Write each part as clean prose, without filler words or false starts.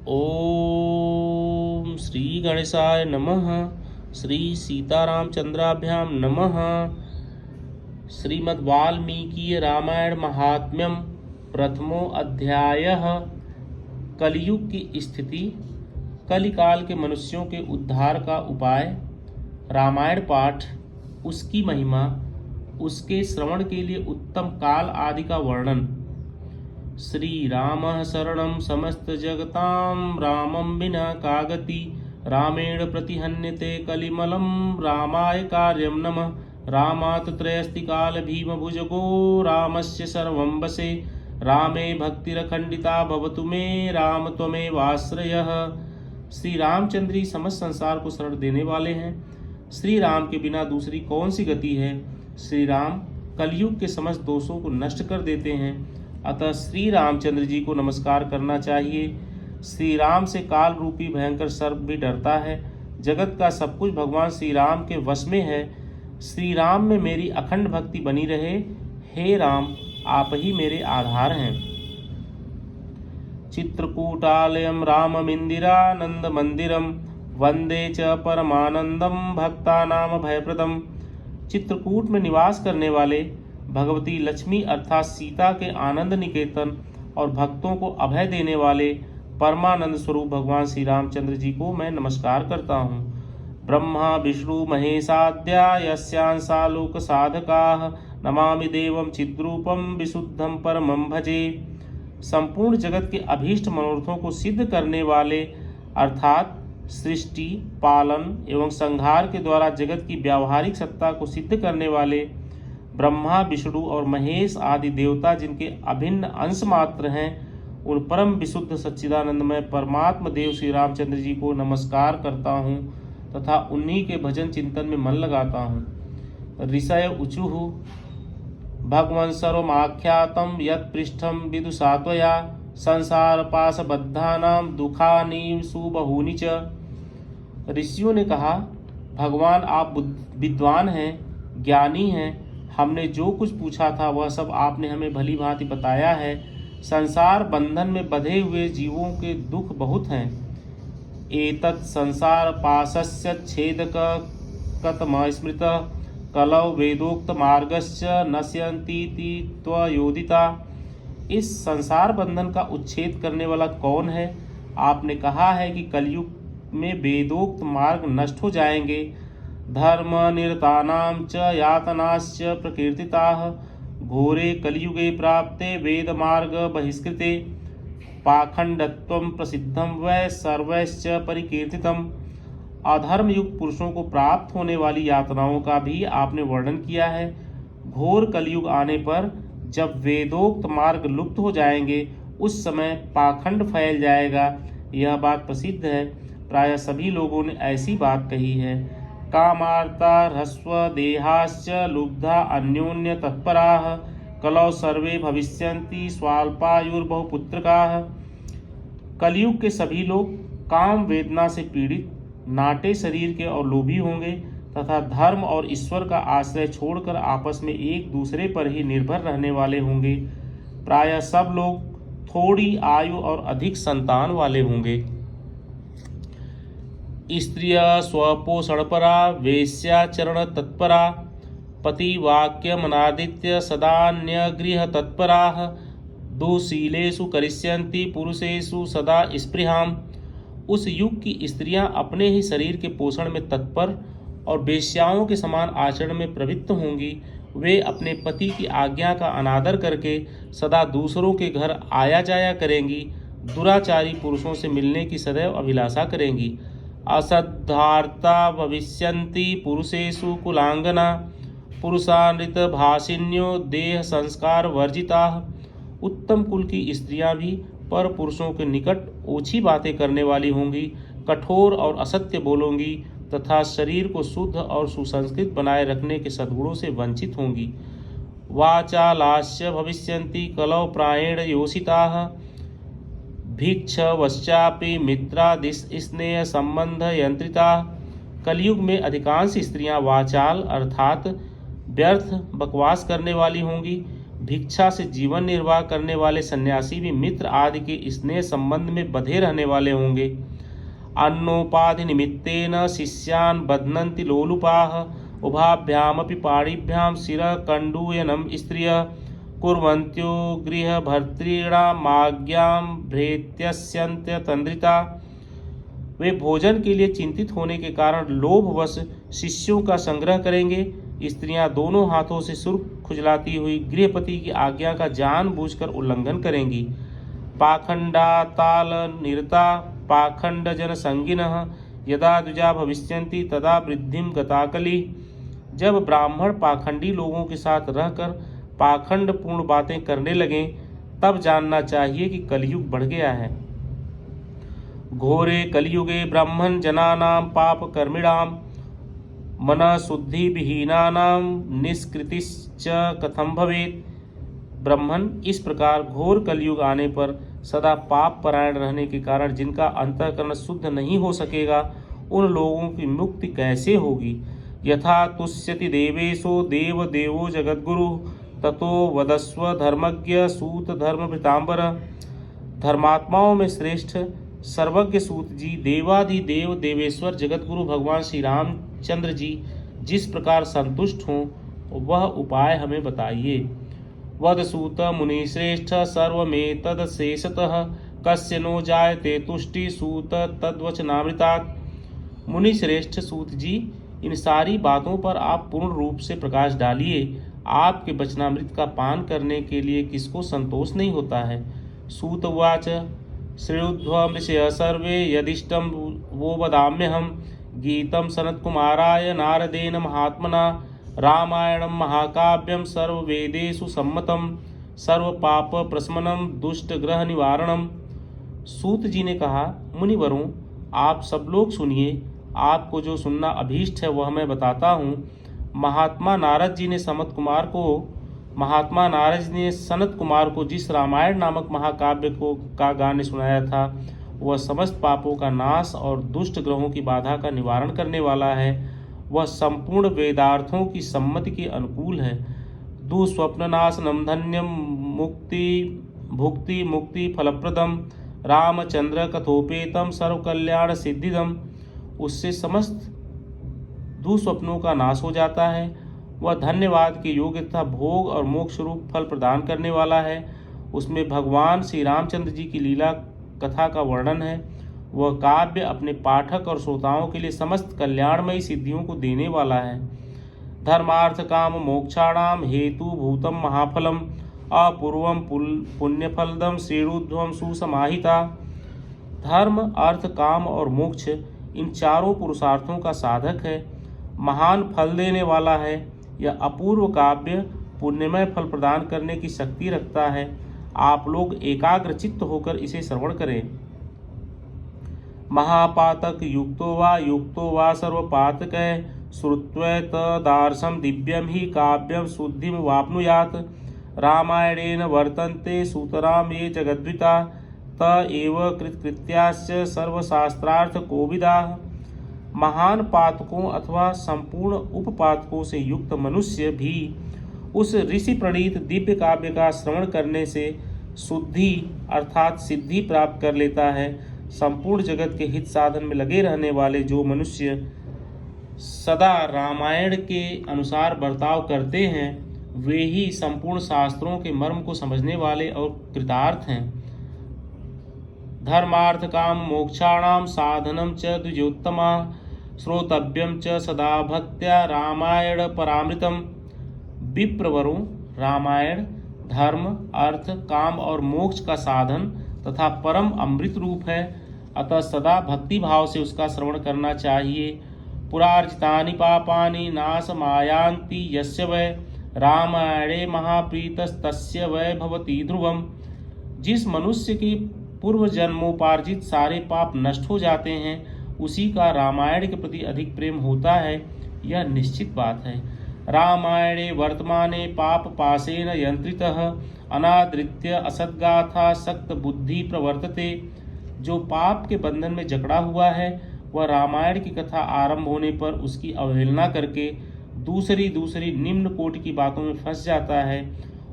ओम श्री गणेशाय नमः। श्री सीतारामचंद्राभ्याम नमः। श्रीमद् वाल्मीकि रामायण महात्म्यम प्रथमो अध्यायः। कलयुग की स्थिति, कलिकाल के मनुष्यों के उद्धार का उपाय, रामायण पाठ, उसकी महिमा, उसके श्रवण के लिए उत्तम काल आदि का वर्णन। श्री रामः शरणं समस्त जगतां, रामं विना का गति, रामेण प्रतिहन्यते कलिमलं, रामाय कार्यं नमः। रामात् त्रयस्ति काल भीम भुजगो, रामस्य सर्वं वशे, रामे भक्तिरखंडिता भवतु मे, राम त्वमेवाश्रयः। श्री रामचंद्र ही समस्त संसार को शरण देने वाले हैं। श्री राम के बिना दूसरी कौन सी गति है। श्री राम कलयुग के समस्त दोषों को नष्ट कर देते हैं, अतः श्री रामचंद्र जी को नमस्कार करना चाहिए। श्री राम से काल रूपी भयंकर सर्प भी डरता है। जगत का सब कुछ भगवान श्री राम के वश में है। श्री राम में मेरी अखंड भक्ति बनी रहे। हे राम, आप ही मेरे आधार हैं। चित्रकूटालयं राममिंदिरानंद मंदिरम, वंदे च परमानंदम भक्तानाम भयप्रदम। चित्रकूट में निवास करने वाले भगवती लक्ष्मी अर्थात सीता के आनंद निकेतन और भक्तों को अभय देने वाले परमानंद स्वरूप भगवान श्री रामचंद्र जी को मैं नमस्कार करता हूँ। ब्रह्मा विष्णु महेशाद्या यस्यांसा लोक साधकाः, नमामि देवं चिद्रूपम विशुद्धम परमं भजे। संपूर्ण जगत के अभीष्ट मनोरथों को सिद्ध करने वाले अर्थात सृष्टि, पालन एवं संहार के द्वारा जगत की व्यावहारिक सत्ता को सिद्ध करने वाले ब्रह्मा विष्णु और महेश आदि देवता जिनके अभिन्न अंश मात्र हैं, उन परम विशुद्ध सच्चिदानंदमय परमात्म देव श्री रामचंद्र जी को नमस्कार करता हूँ तथा उन्हीं के भजन चिंतन में मन लगाता हूँ। ऋषय ऊचुः भगवन् सर्वमाख्यातं यत्पृष्ठं विदुषात्वया, संसार पाशबद्धानां दुखानि सुबहूनि च। ऋषियों ने कहा, भगवान आप विद्वान हैं, ज्ञानी हैं। हमने जो कुछ पूछा था वह सब आपने हमें भली भांति बताया है। संसार बंधन में बंधे हुए जीवों के दुख बहुत हैं। एतत् संसार पाशस्य छेदक कतम स्मृत, कलौ वेदोक्त मार्गश्च नश्यन्तीति त्वयोदिता। इस संसार बंधन का उच्छेद करने वाला कौन है। आपने कहा है कि कलयुग में वेदोक्त मार्ग नष्ट हो जाएंगे। धर्म निरतानां च यातनाश्च प्रकीर्तिताः, घोरे कलियुगे प्राप्ते वेद मार्ग बहिष्कृते, पाखंडत्वं प्रसिद्धं वै सर्वैश्च परिकीर्तितम्। अधर्म युक्त पुरुषों को प्राप्त होने वाली यातनाओं का भी आपने वर्णन किया है। घोर कलयुग आने पर जब वेदोक्त मार्ग लुप्त हो जाएंगे, उस समय पाखंड फैल जाएगा। यह बात प्रसिद्ध है, प्रायः सभी लोगों ने ऐसी बात कही है। कामार्ता ह्रस्व देहाश्च लुब्धा अन्योन्य तत्पराः, कलौ सर्वे भविष्यन्ति स्वाल्पायुर्बहुपुत्रकाः। कलयुग के सभी लोग काम वेदना से पीड़ित, नाटे शरीर के और लोभी होंगे तथा धर्म और ईश्वर का आश्रय छोड़कर आपस में एक दूसरे पर ही निर्भर रहने वाले होंगे। प्रायः सब लोग थोड़ी आयु और अधिक संतान वाले होंगे। स्त्रिय स्वपोषणपरा, वेश्याचरण तत्परा, पतिवाक्यमनादित्य सदान्यगृह तत्पराः, दुःशीलेषु करिष्यन्ति पुरुषेषु सदा स्पृहाम्। उस युग की स्त्रियां अपने ही शरीर के पोषण में तत्पर और वेश्याओं के समान आचरण में प्रवृत्त होंगी। वे अपने पति की आज्ञा का अनादर करके सदा दूसरों के घर आया जाया करेंगी। दुराचारी पुरुषों से मिलने की सदैव अभिलाषा करेंगी। असद्धार्ता भविष्यन्ति पुरुषेषु कुलांगना, पुरुषानृत भाषिन्यो देह संस्कार वर्जिता। उत्तम कुल की स्त्रियां भी पर पुरुषों के निकट ओछी बातें करने वाली होंगी, कठोर और असत्य बोलोंगी तथा शरीर को शुद्ध और सुसंस्कृत बनाए रखने के सद्गुणों से वंचित होंगी। वाचालास्य भविष्यन्ति कलौ प्रायेण योषिताः, भिक्ष वश्चापि मित्रादिश स्नेह संबंध यंत्रिता। कलयुग में अधिकांश स्त्रियां वाचाल अर्थात व्यर्थ बकवास करने वाली होंगी। भिक्षा से जीवन निर्वाह करने वाले सन्यासी भी मित्र आदि के स्नेह संबंध में बंधे रहने वाले होंगे। अन्नोपाधि निमित्तेन शिष्यान् बध्नन्ति लोलुपाः उभाभ्यामपि पाणिभ्यां शिरः कंडूयनं स्त्रियः कुर्वन्त्यो गृहभर्तॄणामाज्ञां भ्रेत्यस्यन्त्यतन्द्रिता। वे भोजन के लिए चिंतित होने के कारण लोभवश शिष्यों का संग्रह करेंगे। स्त्रियां दोनों हाथों से सुर्ख खुजलाती हुई गृहपति की आज्ञा का जानबूझकर उल्लंघन करेंगी। पाखंडाताल निरता पाखंड जन संगिनः यदा द्विजा भविष्यन्ति तदा वृद्धिम गताकली। जब ब्राह्मण पाखंडी लोगों के साथ रहकर पाखंड पूर्ण बातें करने लगें तब जानना चाहिए कि कलयुग बढ़ गया है। घोरे कलियुगे ब्राह्मण जनानां पाप कर्मिणां मन शुद्धि विहीनानां निष्कृतिश्च कथम भवेत्। ब्राह्मण इस प्रकार घोर कलयुग आने पर सदा पाप परायण रहने के कारण जिनका अंतःकरण शुद्ध नहीं हो सकेगा उन लोगों की मुक्ति कैसे होगी। यथा तुष्यति देवेशो देव देवो जगद्गुरु ततो वदस्व धर्मज्ञ सूत धर्म भृतांबर। धर्मात्माओं में श्रेष्ठ सर्वज्ञ सूत जी देवाधिदेव देवेश्वर जगतगुरु भगवान श्री रामचंद्र जी जिस प्रकार संतुष्ट हों वह उपाय हमें बताइए। वद सूत मुनिश्रेष्ठ सर्वमेतद शेषतः कस्य नो जायते तुष्टि सूत तद्वचनामृतात्। मुनिश्रेष्ठ सूत जी इन सारी बातों पर आप पूर्ण रूप से प्रकाश डालिए। आपके वचनामृत का पान करने के लिए किसको संतोष नहीं होता है। सूत उवाच श्रीध्वमृषय सर्वे यदिष्टं वो वदाम्यहं गीतं सनत्कुमाराय नारदेन महात्मना रामायणं महाकाव्यं सर्ववेदेषु सम्मतं सर्वपाप प्रशमनं दुष्टग्रह निवारणम। सूत जी ने कहा, मुनिवरों आप सब लोग सुनिए, आपको जो सुनना अभीष्ट है वह मैं बताता हूँ। महात्मा नारद जी ने सनत कुमार को जिस रामायण नामक महाकाव्य का गाने सुनाया था वह समस्त पापों का नाश और दुष्ट ग्रहों की बाधा का निवारण करने वाला है। वह संपूर्ण वेदार्थों की सम्मति के अनुकूल है। दुस्वप्ननाशनम धन्यम मुक्ति भुक्ति मुक्ति फलप्रदम रामचंद्र कथोपेतम सर्वकल्याण सिद्धिदम। उससे समस्त दुस्वप्नों का नाश हो जाता है। वह धन्यवाद के योग्य तथा भोग और मोक्ष रूप फल प्रदान करने वाला है। उसमें भगवान श्री रामचंद्र जी की लीला कथा का वर्णन है। वह काव्य अपने पाठक और श्रोताओं के लिए समस्त कल्याणमयी सिद्धियों को देने वाला है। धर्मार्थ काम मोक्षाणाम हेतु भूतम महाफलम अपूर्वम पुण्यफलदम श्रीरुध्वम सुसमाहिता। धर्म अर्थ काम और मोक्ष इन चारों पुरुषार्थों का साधक है, महान फल देने वाला है। यह अपूर्व काव्य पुण्यमय फल प्रदान करने की शक्ति रखता है। आप लोग एकाग्रचित्त होकर इसे श्रवण करें। महापातक युक्तो वा सर्वपातकः श्रुत्वा तदार्शं दिव्यं हि काव्यं शुद्धिं वाप्नुयात्। रामायणेन वर्तन्ते सूतराम ये जगद्विता त एव कृतकृत्यास्य सर्वशास्त्रार्थ कोविदाः। महान पातकों अथवा संपूर्ण उपपातकों से युक्त मनुष्य भी उस ऋषि प्रणीत दिव्य काव्य का श्रवण करने से शुद्धि अर्थात सिद्धि प्राप्त कर लेता है। संपूर्ण जगत के हित साधन में लगे रहने वाले जो मनुष्य सदा रामायण के अनुसार बर्ताव करते हैं वे ही संपूर्ण शास्त्रों के मर्म को समझने वाले और कृतार्थ हैं। धर्मार्थ काम मोक्षाणाम साधनम च द्विजोत्तमा श्रोतव्यम च सदा भक्त्या रामायण परामृतम। विप्रवरों रामायण धर्म अर्थ काम और मोक्ष का साधन तथा परम अमृत रूप है, अतः सदा भक्ति भाव से उसका श्रवण करना चाहिए। पुरार्जितानि पापानि नाशमायान्ति यस्य वै रामायणे महाप्रीतस्तस्य वै भवति ध्रुवम्। जिस मनुष्य की पूर्व जन्मोपार्जित सारे पाप नष्ट हो जाते हैं उसी का रामायण के प्रति अधिक प्रेम होता है, यह निश्चित बात है। रामायणे वर्तमाने पाप पाशेन यंत्रितः अनादृत्य असद्गाथा सक्त बुद्धि प्रवर्तते। जो पाप के बंधन में जकड़ा हुआ है वह रामायण की कथा आरंभ होने पर उसकी अवहेलना करके दूसरी निम्न कोटि की बातों में फंस जाता है।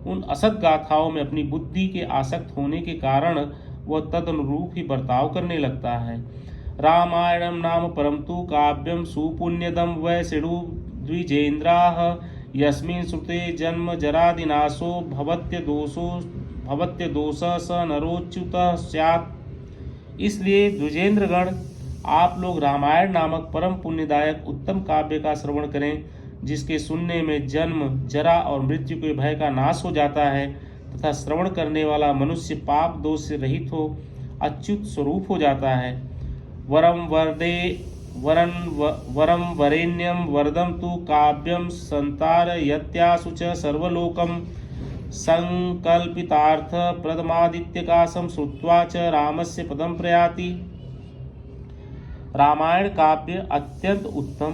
उन असत गाथाओं में अपनी बुद्धि के आसक्त होने के कारण वह तदनुरूप ही बर्ताव करने लगता है। रामायणम नाम परम तु काव्यम सुपुण्यदम वै सिडु द्विजेन्द्राः यस्मिन् श्रुते जन्म जरादिनाशो भवत्य दोषः स नरोच्युतः स्यात्। इसलिए द्विजेंद्रगण, आप लोग रामायण नामक परम पुण्यदायक उत्तम काव्य का श्रवण करें, जिसके सुनने में जन्म, जरा और मृत्यु के भय का नाश हो जाता है तथा श्रवण करने वाला मनुष्य पाप दोष से रहित हो अच्युत स्वरूप हो जाता है। वरम वरेण्यम वरदम तु काव्यम संतारयत्यासु च सर्वलोकम संकल्पितार्थ प्रदमादित्यकाशम श्रुत्वा च रामस्य पदम प्रयाति। रामायण काव्य अत्यंत उत्तम,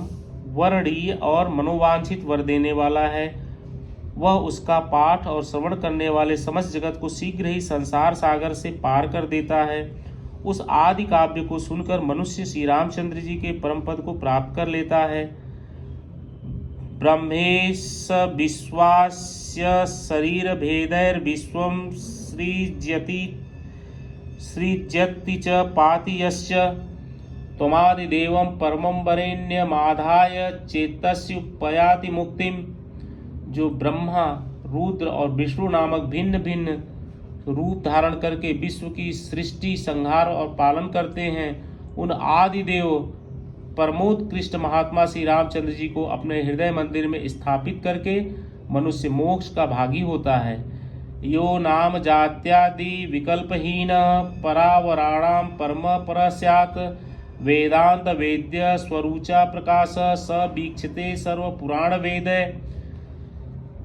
वर्णीय और मनोवांछित वर देने वाला है। वह उसका पाठ और श्रवण करने वाले समस्त जगत को शीघ्र ही संसार सागर से पार कर देता है। उस आदि काव्य को सुनकर मनुष्य श्री रामचंद्र जी के परम पद को प्राप्त कर लेता है। ब्रह्मेश विश्वास्य शरीर भेदैर विश्वम सृज्यति च पाति यस्य त्वमादिदेवं परमं वरेण्यमाधाय चेतस्युपयाति मुक्तिम। जो ब्रह्मा, रुद्र और विष्णु नामक भिन्न भिन्न रूप धारण करके विश्व की सृष्टि, संहार और पालन करते हैं, उन आदि देव परमोत्कृष्ट महात्मा श्री रामचंद्र जी को अपने हृदय मंदिर में स्थापित करके मनुष्य मोक्ष का भागी होता है। यो नाम जात्यादि विकल्पहीन परावराणाम परम पर स्यात् वेदांत वेद्य स्वरूचा प्रकाश स वीक्षते सर्व पुराण वेद।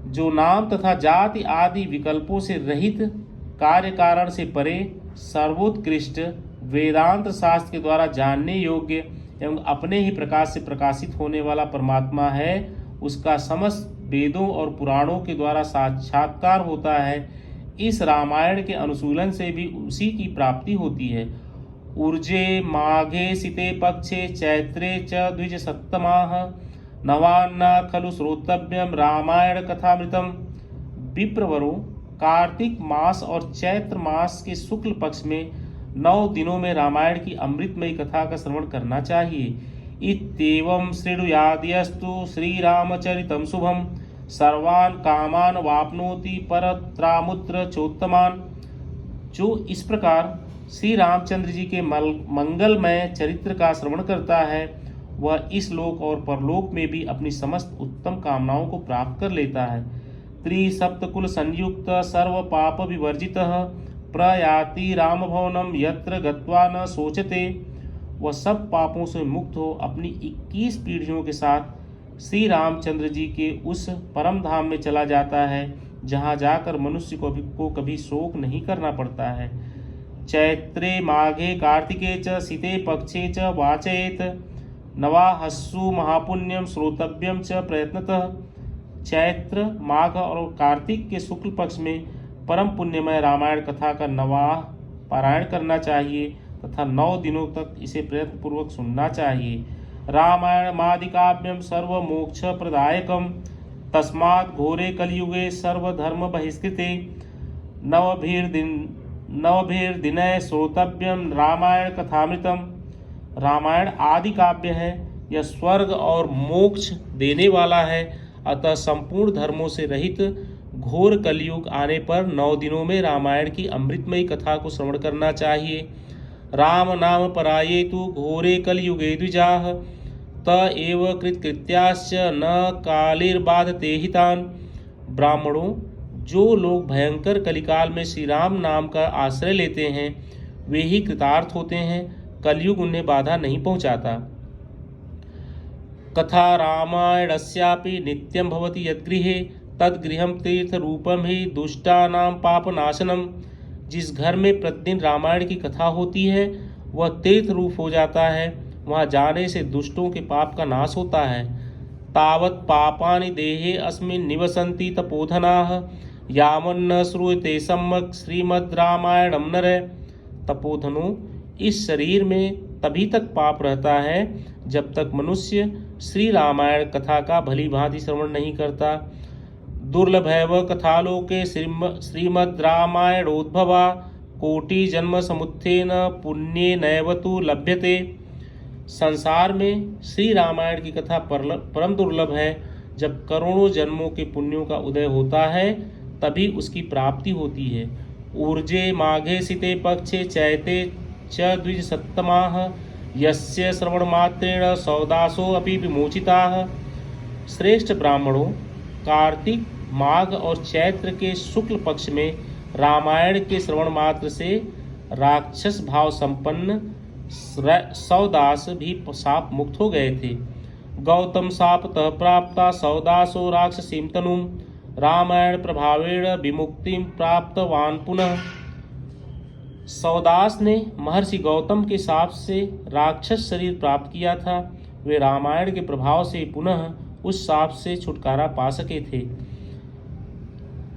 जो नाम तथा जाति आदि विकल्पों से रहित, कार्य कारण से परे, सर्वोत्कृष्ट, वेदांत शास्त्र के द्वारा जानने योग्य एवं अपने ही प्रकाश से प्रकाशित होने वाला परमात्मा है, उसका समस्त वेदों और पुराणों के द्वारा साक्षात्कार होता है। इस रामायण के अनुशीलन से भी उसी की प्राप्ति होती है। ऊर्जे माघे सिते पक्षे चैत्रे च द्विज सप्तमाः नवान्न खलु श्रोतव्यम रामायण कथामृतम। विप्रवरों, कार्तिक मास और चैत्र मास के शुक्ल पक्ष में 9 दिनों में रामायण की अमृतमयी कथा का श्रवण करना चाहिए। इत्येवं शृणुयाद्यस्तु श्रीरामचरितं शुभम सर्वान् कामान वाप्नोति परत्रामुत्र चोत्तमान। जो इस प्रकार श्री रामचंद्र जी के मंगलमय चरित्र का श्रवण करता है, वह इस लोक और परलोक में भी अपनी समस्त उत्तम कामनाओं को प्राप्त कर लेता है। त्रिसप्तकुल संयुक्त सर्व पाप विवर्जितः प्रयाति राम भवनम यत्र गत्वा न सोचते। वह सब पापों से मुक्त हो अपनी 21 पीढ़ियों के साथ श्री रामचंद्र जी के उस परम धाम में चला जाता है, जहाँ जाकर मनुष्य को कभी शोक नहीं करना पड़ता है। चैत्रे माघे कार्तिके च सिते पक्षे च वाचयेत नवाहस्सु महापुण्यम श्रोतव्यम च प्रयत्नतः। चैत्र, माघ और कार्तिक के शुक्ल पक्ष में परम पुण्यमय रामायण कथा का नवाह पारायण करना चाहिए तथा 9 दिनों तक इसे प्रयत्नपूर्वक सुनना चाहिए। रामायण मादिकाव्यम सर्वमोक्ष प्रदायकम तस्मात् घोरे कलयुगे सर्वधर्म बहिष्कृते नवभिर्दिनय श्रोतव्यम रामायण कथामृतम। रामायण आदि काव्य है, यह स्वर्ग और मोक्ष देने वाला है, अतः संपूर्ण धर्मों से रहित घोर कलयुग आने पर 9 दिनों में रामायण की अमृतमयी कथा को श्रवण करना चाहिए। राम नाम पराये तु घोरे कलयुगे द्विजाः त एव कृतकृत्याश्च न कालिर्बाधते हितान्। ब्राह्मणों, जो लोग भयंकर कलिकाल में श्री राम नाम का आश्रय लेते हैं, वे ही कृतार्थ होते हैं, कलयुग उन्हें बाधा नहीं पहुंचाता। कथा रामायणस्यापि नित्यं भवति यद्गृहे तद्गृहं तीर्थरूपं हि दुष्टानां पापनाशनम। जिस घर में प्रतिदिन रामायण की कथा होती है, वह तीर्थ रूप हो जाता है, वहाँ जाने से दुष्टों के पाप का नाश होता है। तावत् पापानि देहे अस्मिन् निवसन्ति तपोधनाः यावन्न श्रूयते सम्यक् श्रीमद् रामायणं नरः। तपोधनों, इस शरीर में तभी तक पाप रहता है जब तक मनुष्य श्री रामायण कथा का भली भांति श्रवण नहीं करता। दुर्लभैव कथालोके श्रीमद् रामायणोद्भवा कोटि जन्म समुत्थेन पुण्येनैव तु लभ्यते। संसार में श्री रामायण की कथा परम दुर्लभ है। जब करोड़ों जन्मों के पुण्यों का उदय होता है तभी उसकी प्राप्ति होती है। ऊर्जे माघे सिते पक्षे चैते च द्विजसप्तमाः यस्य श्रवणमात्रेण सौदासो अपि विमोचिताः। श्रेष्ठ ब्राह्मणों, कार्तिक, माघ और चैत्र के शुक्ल पक्ष में रामायण के श्रवण मात्र से राक्षस भाव संपन्न सौदास भी शाप मुक्त हो गए थे। गौतम शापतः प्राप्ता सौदासो राक्षसीं तनुं रामायण प्रभावेण विमुक्तिं प्राप्तवान पुनः। सौदास ने महर्षि गौतम के शाप से राक्षस शरीर प्राप्त किया था। वे रामायण के प्रभाव से पुनः उस शाप से छुटकारा पा सके थे।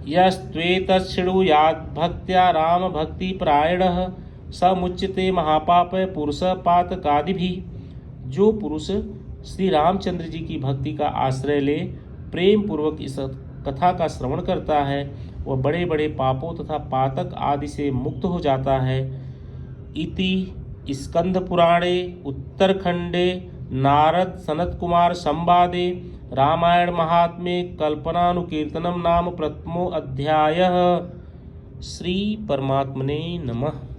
यस्त्वेतच्छृणुयात् भक्त्या राम भक्ति परायणः स मुच्यते महापापय पुरुष पातकादिभिः। जो पुरुष श्री रामचंद्र जी की भक्ति का आश्रय ले प्रेम पूर्वक इस कथा का श्रवण करता है वह बड़े बड़े पापों तथा पातक आदि से मुक्त हो जाता है। इति स्कंद पुराणे उत्तरखंडे नारद सनत कुमार संवादे रामायण महात्म्ये कल्पनानुकीर्तनम नाम प्रथमो अध्यायः। श्री परमात्मने नमः।